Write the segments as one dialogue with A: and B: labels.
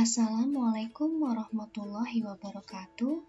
A: Assalamualaikum warahmatullahi wabarakatuh.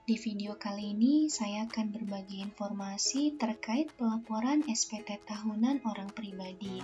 A: Di video kali ini saya akan berbagi informasi terkait pelaporan SPT tahunan orang pribadi,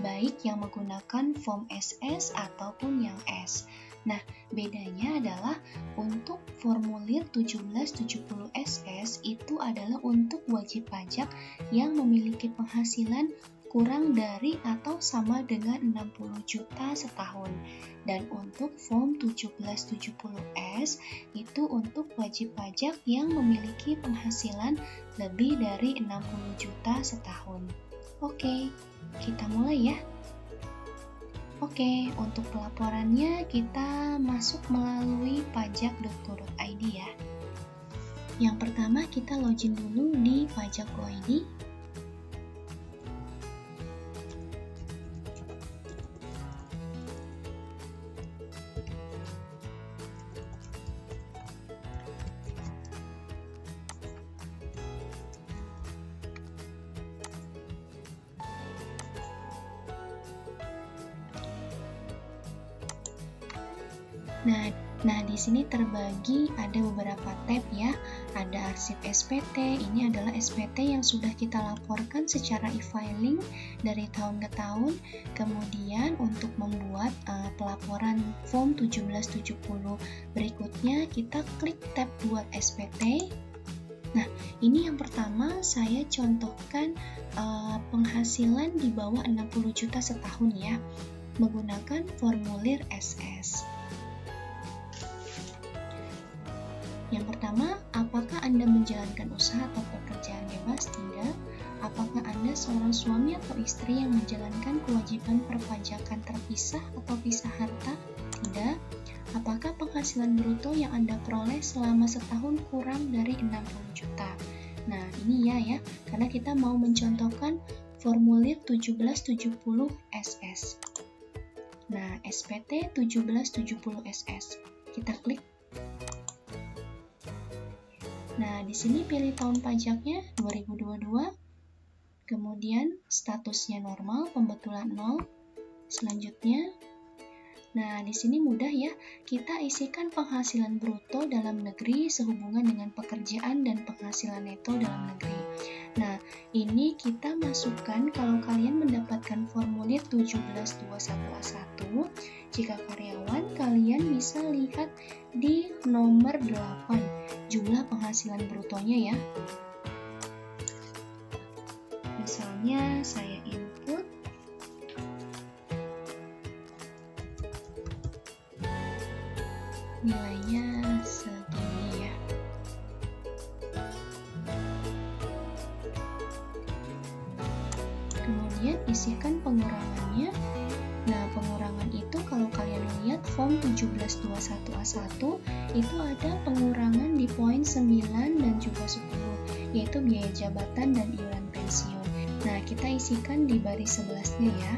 A: baik yang menggunakan form SS ataupun yang S. Nah, bedanya adalah untuk formulir 1770 SS itu adalah untuk wajib pajak yang memiliki penghasilan kurang dari atau sama dengan 60 juta setahun. Dan untuk form 1770S itu untuk wajib pajak yang memiliki penghasilan lebih dari 60 juta setahun. Oke, kita mulai ya. Oke, untuk pelaporannya kita masuk melalui pajak.go.id ya. Yang pertama kita login dulu di pajak.go.id. Nah, di sini terbagi ada beberapa tab ya. Ada arsip SPT, ini adalah SPT yang sudah kita laporkan secara e-filing dari tahun ke tahun. Kemudian untuk membuat pelaporan form 1770 berikutnya, kita klik tab buat SPT. Nah, ini yang pertama saya contohkan penghasilan di bawah 60 juta setahun ya, menggunakan formulir SS. Yang pertama, apakah Anda menjalankan usaha atau pekerjaan bebas? Tidak. Apakah Anda seorang suami atau istri yang menjalankan kewajiban perpajakan terpisah atau pisah harta? Tidak. Apakah penghasilan bruto yang Anda peroleh selama setahun kurang dari 60 juta? Nah, ini ya, karena kita mau mencontohkan formulir 1770 SS. Nah, SPT 1770 SS. Kita klik. Nah, di sini pilih tahun pajaknya 2022. Kemudian statusnya normal, pembetulan 0. Selanjutnya, nah di sini mudah ya. Kita isikan penghasilan bruto dalam negeri sehubungan dengan pekerjaan dan penghasilan neto dalam negeri. Nah, ini kita masukkan kalau kalian mendapatkan formulir 1721A1. Jika karyawan, kalian bisa lihat di nomor 8. Jumlah penghasilan brutonya ya. Misalnya saya input nilainya segini ya. Kemudian isikan pengurangannya. Nah, pengurangan itu kalau kalian lihat form 1721A1 itu ada pengurangan di poin 9 dan juga 10, yaitu biaya jabatan dan iuran pensiun. Nah, kita isikan di baris 11-nya ya.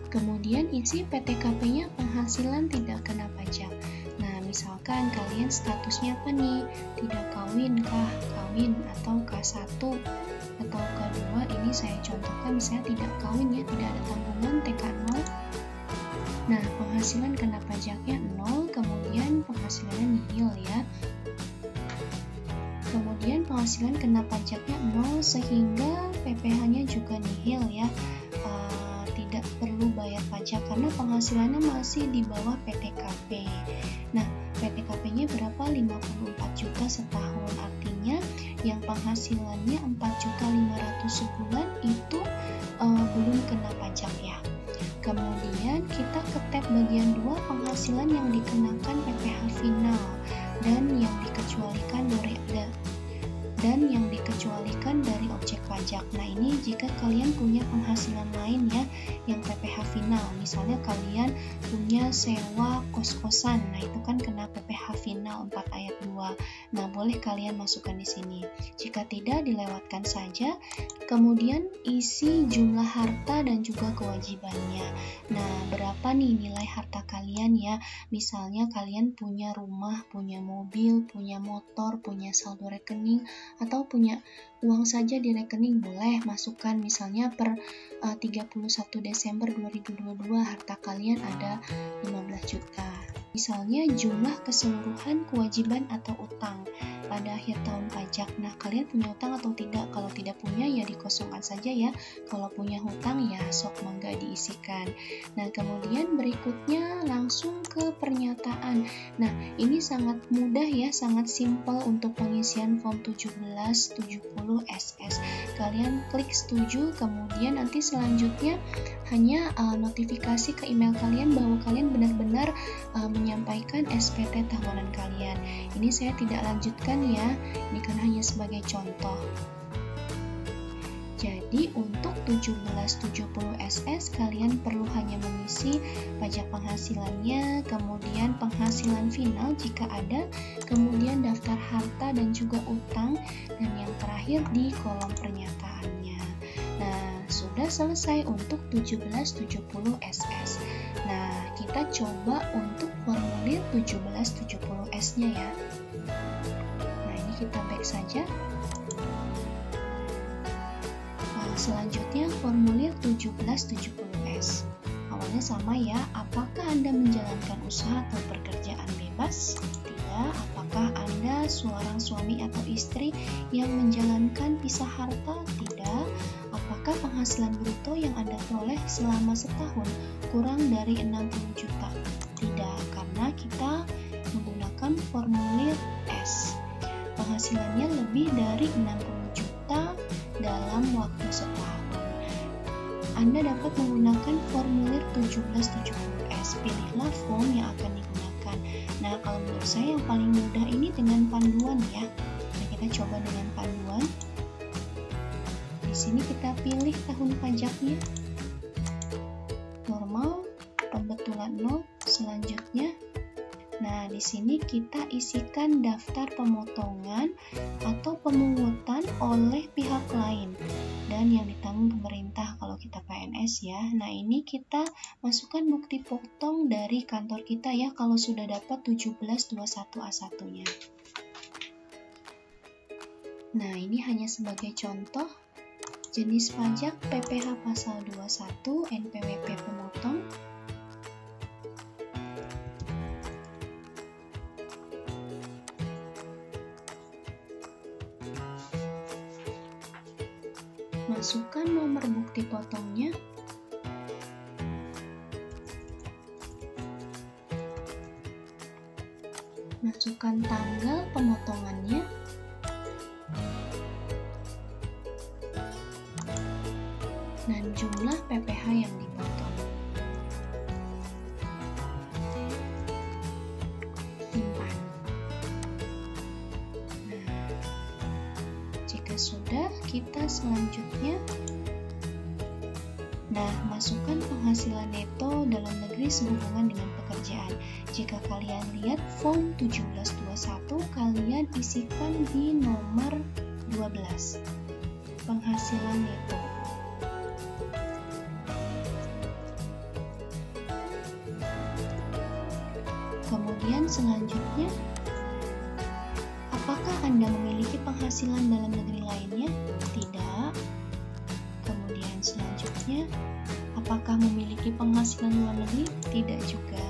A: Kemudian isi PTKP-nya penghasilan tidak kena pajak. Nah, misalkan kalian statusnya apa nih? Tidak kawin kah? Kawin atau K1 atau K2, ini saya contohkan misalnya tidak kawin ya, tidak ada tanggungan TK0. Nah, penghasilan kena pajaknya 0, kemudian penghasilannya nihil ya. Kemudian penghasilan kena pajaknya 0 sehingga PPh-nya juga nihil ya. Tidak perlu bayar pajak karena penghasilannya masih di bawah PTKP. Nah, PTKP-nya berapa? 54 juta setahun. Artinya yang penghasilannya 4.500.000 sebulan itu belum kena pajak ya. Kemudian kita ke tab bagian 2, penghasilan yang dikenakan PPh final dan yang dikecualikan dari objek pajak. Nah, ini jika kalian punya penghasilan lain ya yang PPh final, misalnya kalian punya sewa kos-kosan, nah itu kan kena PPh final 4 ayat 2. Nah, boleh kalian masukkan di sini. Jika tidak, dilewatkan saja. Kemudian isi jumlah harta dan juga kewajibannya. Nah, berapa nih nilai harta kalian ya? Misalnya kalian punya rumah, punya mobil, punya motor, punya saldo rekening, atau punya uang saja di rekening boleh masukkan, misalnya per 31 Desember 2022 harta kalian ada 15 juta. Misalnya jumlah keseluruhan kewajiban atau utang pada akhir tahun pajak. Nah, kalian punya utang atau tidak? Kalau tidak punya ya dikosongkan saja ya. Kalau punya hutang ya sok mangga diisikan. Nah, kemudian berikutnya langsung ke pernyataan. Nah, ini sangat mudah ya, sangat simpel untuk pengisian form 1770 SS. Kalian klik setuju, kemudian nanti selanjutnya hanya notifikasi ke email kalian bahwa kalian benar-benar menyampaikan SPT tahunan kalian. Ini saya tidak lanjutkan ya, ini kan hanya sebagai contoh. Jadi untuk 1770 SS kalian perlu hanya mengisi pajak penghasilannya, kemudian penghasilan final jika ada, kemudian daftar harta dan juga utang, dan yang terakhir di kolom pernyataannya. Nah, sudah selesai untuk 1770 SS. Nah, kita coba untuk formulir 1770S-nya ya. Nah, ini kita back saja. Selanjutnya formulir 1770S. Awalnya sama ya, apakah Anda menjalankan usaha atau pekerjaan bebas? Tidak. Apakah Anda seorang suami atau istri yang menjalankan pisah harta? Tidak. Apakah penghasilan bruto yang Anda peroleh selama setahun kurang dari 60 juta? Tidak, karena kita menggunakan formulir S. Penghasilannya lebih dari 60 juta dalam waktu setahun. Anda dapat menggunakan formulir 1770S. Pilihlah form yang akan digunakan. Nah, kalau menurut saya yang paling mudah ini dengan panduan ya. Nah, kita coba dengan panduan. Di sini kita pilih tahun pajaknya. Normal, pembetulan 0, selanjutnya. Nah, di sini kita isikan daftar pemotongan atau pemungutan oleh pihak lain dan yang ditanggung pemerintah kalau kita PNS ya. Nah, ini kita masukkan bukti potong dari kantor kita ya kalau sudah dapat 1721A1-nya. Nah, ini hanya sebagai contoh. Jenis pajak PPh pasal 21 NPWP pemotong. Masukkan nomor bukti potongnya. Masukkan tanggal pemotongannya. Dan jumlah PPh yang dipotong. Simpan. Nah, jika sudah, kita selanjutnya masukkan penghasilan neto dalam negeri sehubungan dengan pekerjaan. Jika kalian lihat form 1721, kalian isikan di nomor 12. Penghasilan neto. Kemudian selanjutnya, apakah Anda memiliki penghasilan dalam negeri lainnya? Tidak. Kemudian selanjutnya, apakah memiliki penghasilan luar negeri? Tidak juga.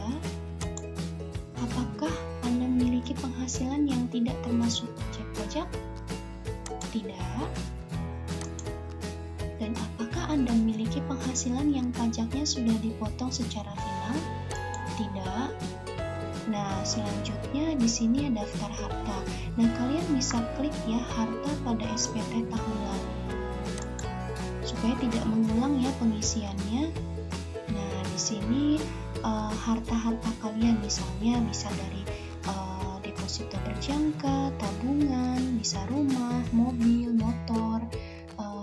A: Apakah Anda memiliki penghasilan yang tidak termasuk objek pajak? Tidak. Dan apakah Anda memiliki penghasilan yang pajaknya sudah dipotong secara final? Tidak. Nah, selanjutnya di sini ada daftar harta. Nah, kalian bisa klik ya harta pada SPT tahun lalu supaya tidak mengulang ya pengisiannya. Nah, di sini harta-harta kalian misalnya bisa dari deposito berjangka, tabungan, bisa rumah, mobil, motor,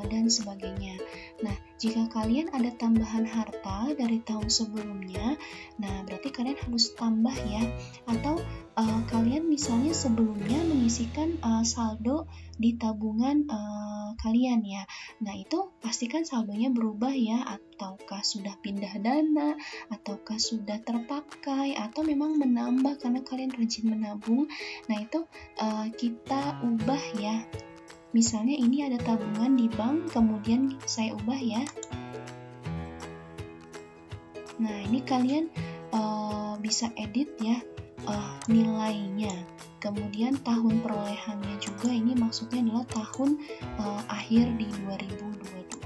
A: dan sebagainya. Nah, jika kalian ada tambahan harta dari tahun sebelumnya, nah berarti kalian harus tambah ya. Atau kalian misalnya sebelumnya mengisikan saldo di tabungan kalian ya. Nah, itu pastikan saldonya berubah ya, ataukah sudah pindah dana, ataukah sudah terpakai, atau memang menambah karena kalian rajin menabung. Nah, itu kita ubah ya Misalnya ini ada tabungan di bank, kemudian saya ubah ya. Nah, ini kalian bisa edit ya nilainya. Kemudian tahun perolehannya juga, ini maksudnya adalah tahun akhir di 2022.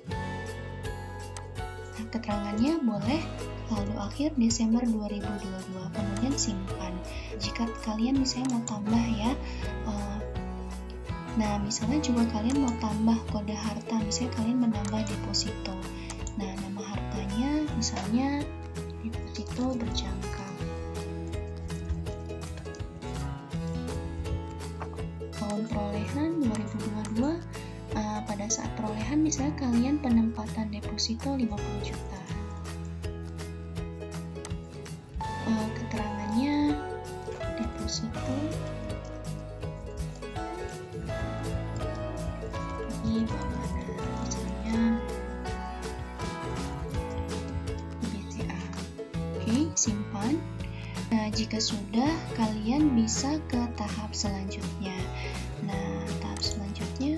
A: Nah, keterangannya boleh lalu akhir Desember 2022, kemudian simpan. Jika kalian misalnya mau tambah ya, nah misalnya juga kalian mau tambah kode harta, misalnya kalian menambah deposito. Nah, nama hartanya misalnya deposito berjangka. Tahun perolehan 2022, pada saat perolehan misalnya kalian penempatan deposito 50 juta. Keterangannya deposito di bank mana, misalnya BCA. Oke, simpan. Nah, jika sudah, kalian bisa ke tahap selanjutnya. Nah, tahap selanjutnya,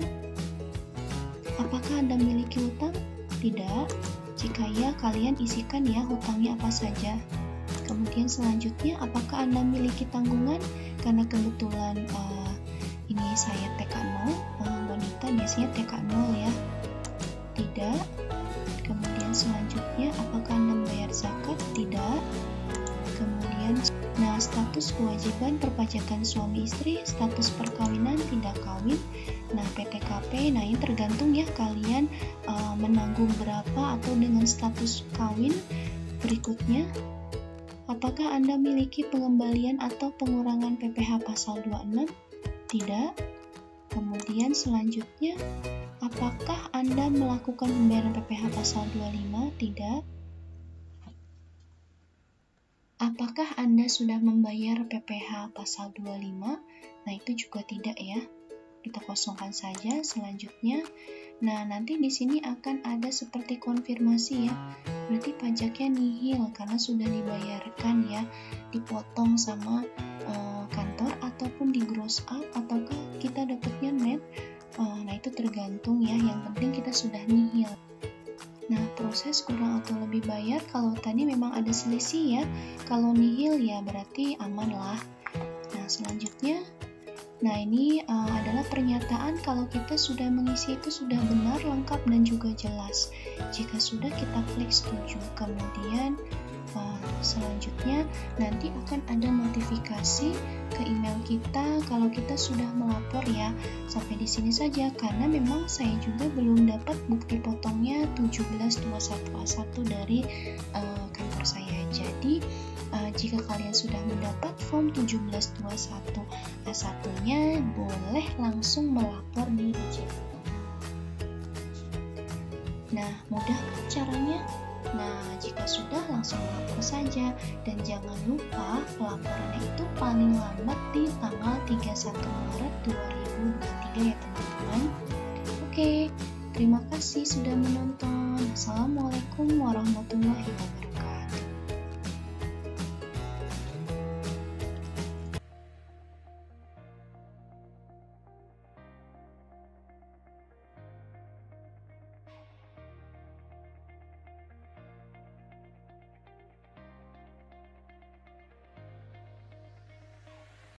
A: apakah Anda memiliki hutang? Tidak. Jika ya, kalian isikan ya hutangnya apa saja. Kemudian selanjutnya, apakah Anda memiliki tanggungan? Karena kebetulan ini saya TK0, wanita biasanya TK0 ya. Tidak. Kemudian selanjutnya, apakah Anda membayar zakat? Tidak. Kemudian, nah, status kewajiban perpajakan suami istri, status perkawinan tidak kawin. Nah, PTKP, nah ini tergantung ya kalian menanggung berapa atau dengan status kawin. Berikutnya, apakah Anda memiliki pengembalian atau pengurangan PPh pasal 26? Tidak. Kemudian selanjutnya, apakah Anda melakukan pembayaran PPh pasal 25? Tidak. Apakah Anda sudah membayar PPh pasal 25? Nah, itu juga tidak ya. Kita kosongkan saja. Selanjutnya, nah nanti di sini akan ada seperti konfirmasi ya. Berarti pajaknya nihil karena sudah dibayarkan ya, dipotong sama kantor ataupun di gross up, ataukah kita dapatnya net. Nah, itu tergantung ya, yang penting kita sudah nihil. Nah, proses kurang atau lebih bayar kalau tadi memang ada selisih ya. Kalau nihil ya berarti aman lah. Nah, selanjutnya, nah ini adalah pernyataan kalau kita sudah mengisi itu sudah benar, lengkap, dan juga jelas. Jika sudah, kita klik setuju. Kemudian selanjutnya nanti akan ada notifikasi ke email kita kalau kita sudah melapor ya. Sampai di sini saja karena memang saya juga belum dapat bukti potongnya 1721A1 dari kantor saya. Jadi jika kalian sudah mendapat form 1721A1-nya, boleh langsung melapor di DJP. Nah, mudah kan caranya? Nah, jika sudah, langsung lapor saja. Dan jangan lupa pelaporannya itu paling lambat di tanggal 31 Maret 2023 ya teman-teman. Oke, terima kasih sudah menonton. Assalamualaikum warahmatullahi wabarakatuh.